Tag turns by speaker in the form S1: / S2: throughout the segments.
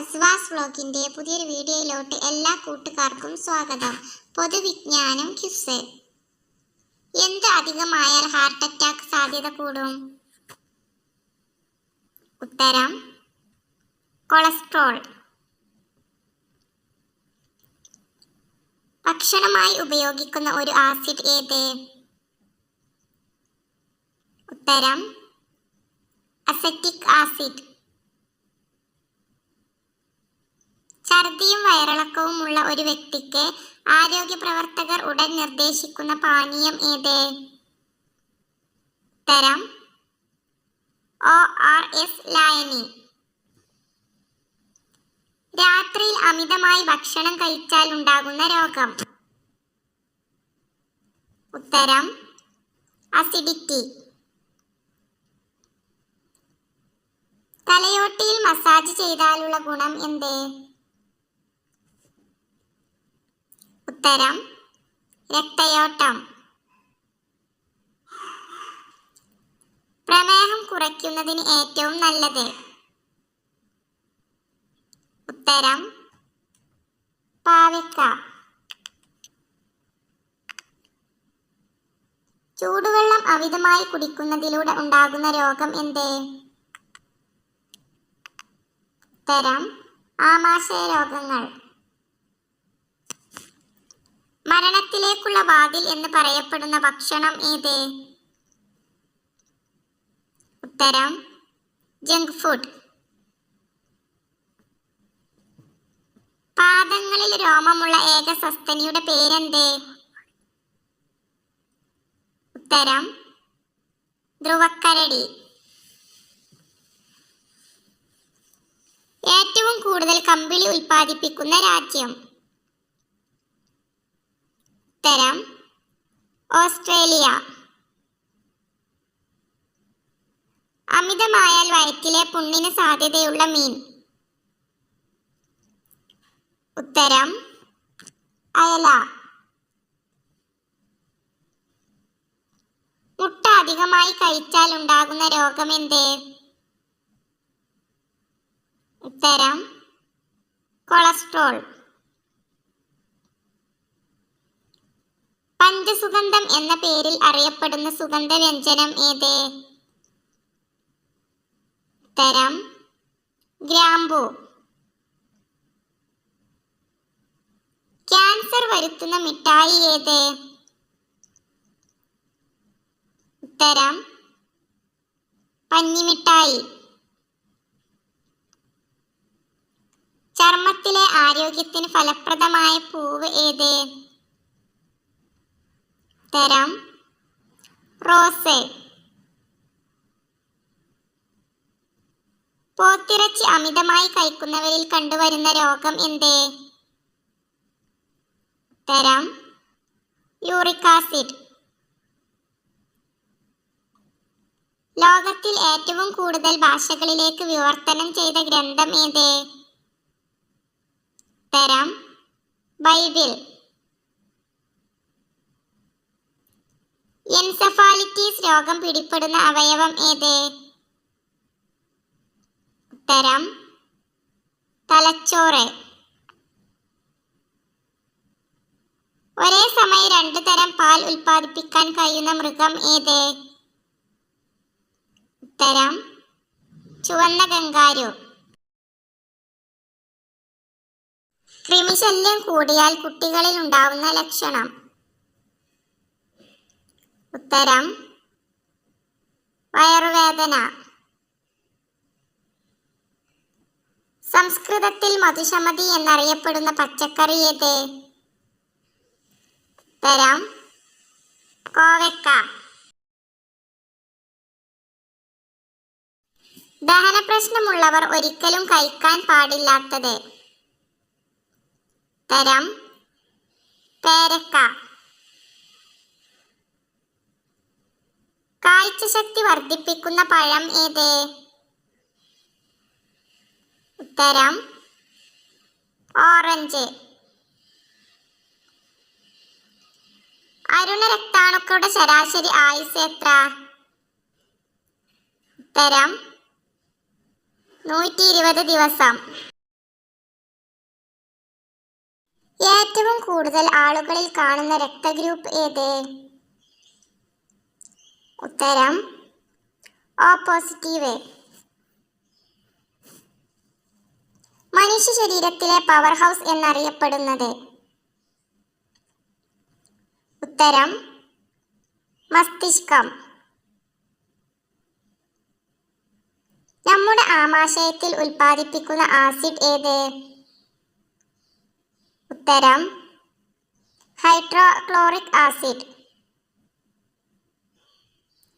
S1: അസ്വാസ് വ്ലോഗിന്റെ പുതിയൊരു വീഡിയോയിലോട്ട് എല്ലാ കൂട്ടുകാർക്കും സ്വാഗതം. പൊതുവിജ്ഞാനം ക്വിസ്. എന്ത് അധികമായാൽ ഹാർട്ട് അറ്റാക്ക് സാധ്യത കൂടും? ഉത്തരം കൊളസ്ട്രോൾ. ഭക്ഷണമായി ഉപയോഗിക്കുന്ന ഒരു ആസിഡ് ഏത്? ഉത്തരം അസറ്റിക് ആസിഡ്. ഛർദിയും വയറിളക്കവും ഉള്ള ഒരു വ്യക്തിക്ക് ആരോഗ്യ പ്രവർത്തകർ ഉടൻ നിർദ്ദേശിക്കുന്ന പാനീയം ഏത്? ഉത്തരം ORS ലായനി. രാത്രിയിൽ അമിതമായി ഭക്ഷണം കഴിച്ചാൽ ഉണ്ടാകുന്ന രോഗം? ഉത്തരം അസിഡിറ്റി. തലയോട്ടിയിൽ മസാജ് ചെയ്താലുള്ള ഗുണം എന്ത്? ഉത്തരം രക്തയോട്ടം. പ്രമേഹം കുറയ്ക്കുന്നതിന് ഏറ്റവും നല്ലത്? ഉത്തരം പാവയ്ക്ക. ചൂടുവെള്ളം അമിതമായി കുടിക്കുന്നതിലൂടെ ഉണ്ടാകുന്ന രോഗം എന്ത്? ഉത്തരം ആമാശയ രോഗങ്ങൾ. മരണത്തിലേക്കുള്ള വാതിൽ എന്ന് പറയപ്പെടുന്ന ഭക്ഷണം ഏത്? ഉത്തരം ജങ്ക് ഫുഡ്. പാദങ്ങളിൽ രോമമുള്ള ഏക സസ്തനിയുടെ പേരെന്ത്? ഉത്തരം ധ്രുവക്കരടി. ഏറ്റവും കൂടുതൽ കമ്പിളി ഉൽപ്പാദിപ്പിക്കുന്ന രാജ്യം? ഉത്തരം ഓസ്ട്രേലിയ. അമിതമായാൽ വയറ്റിലെ പുണ്ണിന് സാധ്യതയുള്ള മീൻ? ഉത്തരം അയല. മുട്ട അധികമായി കഴിച്ചാൽ ഉണ്ടാകുന്ന രോഗം എന്ത്? ഉത്തരം കൊളസ്ട്രോൾ. പഞ്ചസുഗന്ധം എന്ന പേരിൽ അറിയപ്പെടുന്ന സുഗന്ധവ്യഞ്ജനം ഏത്? ഉത്തരം ഗ്രാമ്പൂ. ക്യാൻസർ വരുത്തുന്ന മിഠായി ഏത്? ഉത്തരം പഞ്ഞിമിഠായി. ചർമ്മത്തിലെ ആരോഗ്യത്തിന് ഫലപ്രദമായ പൂവ് ഏത്? ഉത്തരം റോസ്. പോത്തിറച്ചി അമിതമായി കഴിക്കുന്നവരിൽ കണ്ടുവരുന്ന രോഗം എന്ത്? ഉത്തരം യൂറിക് ആസിഡ്. ലോകത്തിൽ ഏറ്റവും കൂടുതൽ ഭാഷകളിലേക്ക് വിവർത്തനം ചെയ്ത ഗ്രന്ഥം ഏത്? ഉത്തരം ബൈബിൾ. എൻസെഫാലിറ്റിസ് രോഗം പിടിപെടുന്ന അവയവം ഏത്? ഉത്തരം തലച്ചോറ്. ഒരേ സമയം 2 തരം പാൽ ഉൽപ്പാദിപ്പിക്കാൻ കഴിയുന്ന മൃഗം ഏത്? ഉത്തരം ചുവന്ന കങ്കാരു. കൃമിശല്യം കൂടിയാൽ കുട്ടികളിൽ ഉണ്ടാവുന്ന ലക്ഷണം? ഉത്തരം വയറുവേദന. സംസ്കൃതത്തിൽ മധുശമതി എന്നറിയപ്പെടുന്ന പച്ചക്കറി ഏത്? ഉത്തരം കോവക്ക. ദഹന പ്രശ്നമുള്ളവർ ഒരിക്കലും കഴിക്കാൻ പാടില്ലാത്തത്? ഉത്തരം പേരക്ക. കാഴ്ചശക്തി വർദ്ധിപ്പിക്കുന്ന പഴം ഏത്? ഉത്തരം ഓറഞ്ച്. അരുണരക്താണുക്കളുടെ ശരാശരി ആയുസ് എത്ര? ഉത്തരം 120 ദിവസം. ഏറ്റവും കൂടുതൽ ആളുകളിൽ കാണുന്ന രക്തഗ്രൂപ്പ് ഏത്? ഉത്തരം O പോസിറ്റീവ്. മനുഷ്യ ശരീരത്തിലെ പവർ ഹൗസ് എന്നറിയപ്പെടുന്നത്? ഉത്തരം മസ്തിഷ്കം. നമ്മുടെ ആമാശയത്തിൽ ഉൽപ്പാദിപ്പിക്കുന്ന ആസിഡ് ഏത്? ഉത്തരം ഹൈഡ്രോക്ലോറിക് ആസിഡ്.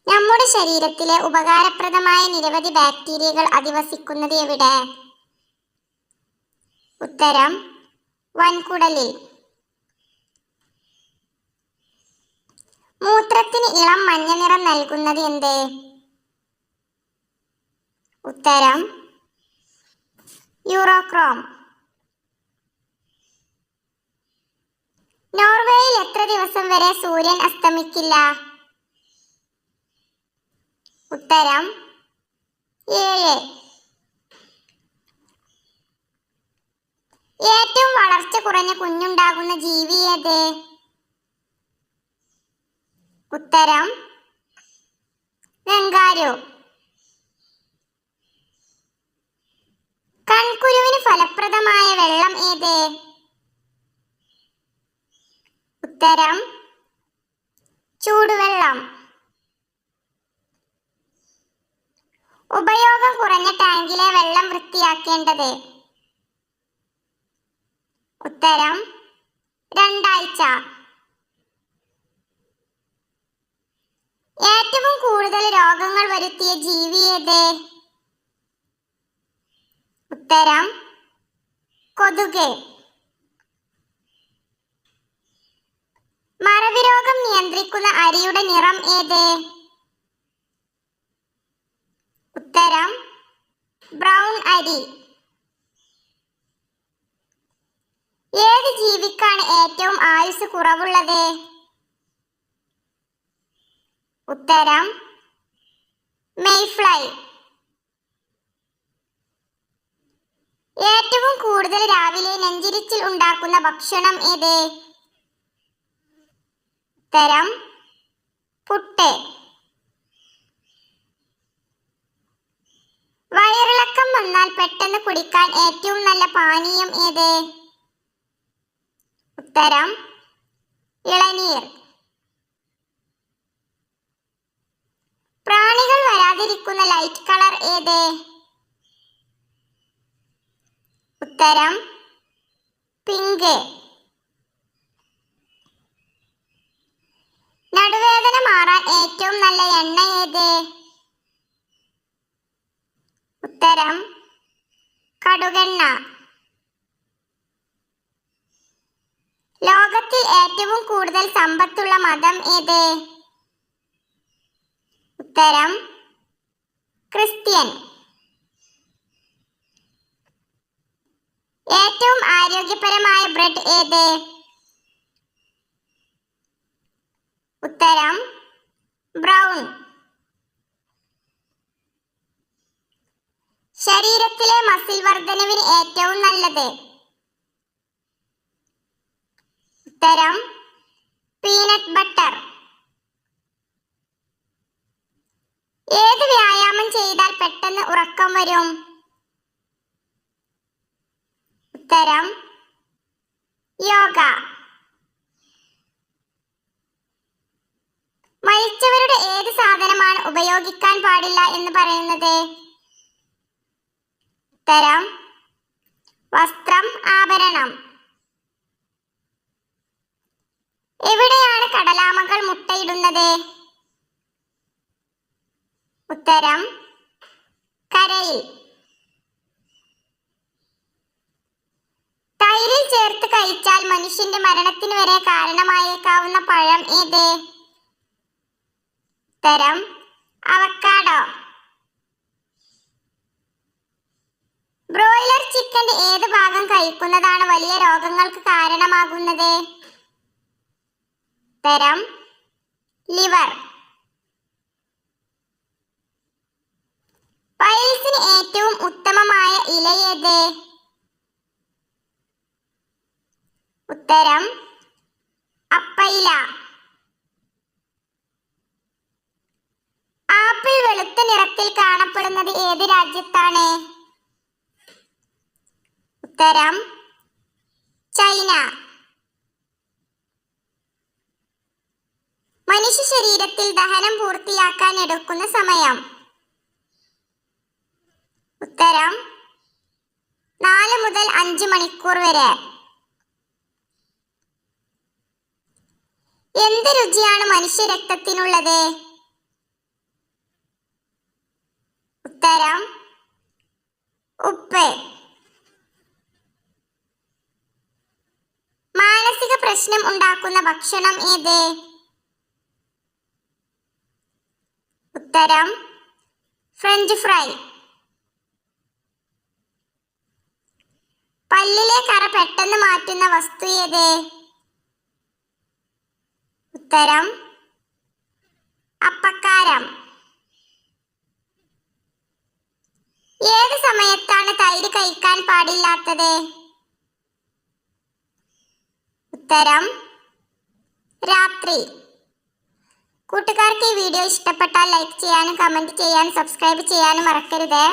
S1: നമ്മുടെ ശരീരത്തിലെ ഉപകാരപ്രദമായ നിരവധി ബാക്ടീരിയകൾ അധിവസിക്കുന്നത് എവിടെ? ഉത്തരം വൻകുടലിൽ. മൂത്രത്തിന് ഇളം മഞ്ഞ നിറം നൽകുന്നത് എന്ത്? ഉത്തരം യൂറോക്രോം. നോർവേയിൽ എത്ര ദിവസം വരെ സൂര്യൻ അസ്തമിക്കില്ല? ഉത്തരം 7. ഏറ്റവും വളർച്ച കുറഞ്ഞ കുഞ്ഞുണ്ടാകുന്ന ജീവി ഏത്? ഉത്തരം വെങ്കാരു. കൺകുരുവിന് ഫലപ്രദമായ വെള്ളം ഏത്? ഉത്തരം ചൂടുവെള്ളം. ഉപയോഗം കുറഞ്ഞ ടാങ്കിലെ വെള്ളം വൃത്തിയാക്കേണ്ടത്? ഉത്തരം 2 ആഴ്ച. ഏറ്റവും കൂടുതൽ രോഗങ്ങൾ വരുത്തിയ ജീവി ഏത്? ഉത്തരം കൊതുക്. മറവി രോഗം നിയന്ത്രിക്കുന്ന അരിയുടെ നിറം ഏത്? ഉത്തരം ബ്രൗൺ അരി. ഏത് ജീവിക്കാണ് ഏറ്റവും ആയുസ് കുറവുള്ളത്? ഉത്തരം മെയ്ഫ്ലൈ. ഏറ്റവും കൂടുതൽ രാവിലെ നെഞ്ചിരിച്ചിൽ ഉണ്ടാക്കുന്ന ഭക്ഷണം ഏത്? ഉത്തരം പുട്ട്. വയറിളക്കം വന്നാൽ പെട്ടെന്ന് കുടിക്കാൻ ഏറ്റവും നല്ല പാനീയം ഏത്? ഉത്തരം ഇളനീർ. പ്രാണികൾ വരാതിരിക്കുന്ന ലൈറ്റ് കളർ ഏത്? ഉത്തരം പിങ്ക്. നടുവേദന മാറാൻ ഏറ്റവും നല്ല എണ്ണ ഏത്? ഉത്തരം കടുകെണ്ണ. ലോകത്തിൽ ഏറ്റവും കൂടുതൽ സമ്പത്തുള്ള മതം ഏത്? ഉത്തരം ക്രിസ്ത്യൻ. ഏറ്റവും ആരോഗ്യപരമായ ബ്രെഡ് ഏത്? ഉത്തരം ബ്രൗൺ. ശരീരത്തിലെ മസിൽ വർധനവിന് ഏറ്റവും നല്ലത്? ഉത്തരം പീനട്ട് ബട്ടർ. ഏത് വ്യായാമം ചെയ്താൽ പെട്ടെന്ന് ഉറക്കം വരും? ഉത്തരം യോഗ. മരിച്ചവരുടെ ഏത് സാധനമാണ് ഉപയോഗിക്കാൻ പാടില്ല എന്ന് പറയുന്നത്? ഉത്തരം വസ്ത്രം, ആഭരണം. എവിടെയാണ് കടലാമകൾ മുട്ടയിടുന്നത്? ഉത്തരം കരയിൽ. തൈരിൽ ചേർത്ത് കഴിച്ചാൽ മനുഷ്യന്റെ മരണത്തിന് വരെ കാരണമായേക്കാവുന്ന പഴം ഏത്? ഉത്തരം അവക്കാഡോ. ബ്രോയിലർ ചിക്കന്റെ ഏത് ഭാഗം കഴിക്കുന്നതാണ് വലിയ രോഗങ്ങൾക്ക് കാരണമാകുന്നത്? ഉത്തരം ലിവർ. പൈൽസിന് ഏറ്റവും ഉത്തമമായ ഇല ഏത്? ഉത്തരം അപ്പയില. ആപ്പിൾ വെളുത്ത നിറത്തിൽ കാണപ്പെടുന്നത് ഏത് രാജ്യത്താണ്? ഉത്തരം ചൈന. മനുഷ്യ ശരീരത്തിൽ ദഹനം പൂർത്തിയാക്കാൻ എടുക്കുന്ന സമയം? ഉത്തരം 4 മുതൽ 5 മണിക്കൂർ വരെ. എന്ത് രുചിയാണ് മനുഷ്യ രക്തത്തിനുള്ളത്? ഉത്തരം ഉപ്പ്. മാനസിക പ്രശ്നം ഉണ്ടാക്കുന്ന ഭക്ഷണം ഏത്? ഉത്തരം ഫ്രഞ്ച് ഫ്രൈ. പല്ലിലെ കറ പെട്ടെന്ന് മാറ്റുന്ന വസ്തു ഏത്? ഉത്തരം അപ്പക്കാരം. ഏത് സമയത്താണ് തൈര് കഴിക്കാൻ പാടില്ലാത്തത്? ഉത്തരം രാത്രി. കൂട്ടുകാർക്ക് ഈ വീഡിയോ ഇഷ്ടപ്പെട്ടാൽ ലൈക്ക് ചെയ്യാനും കമന്റ് ചെയ്യാനും സബ്സ്ക്രൈബ് ചെയ്യാനും മറക്കരുത്.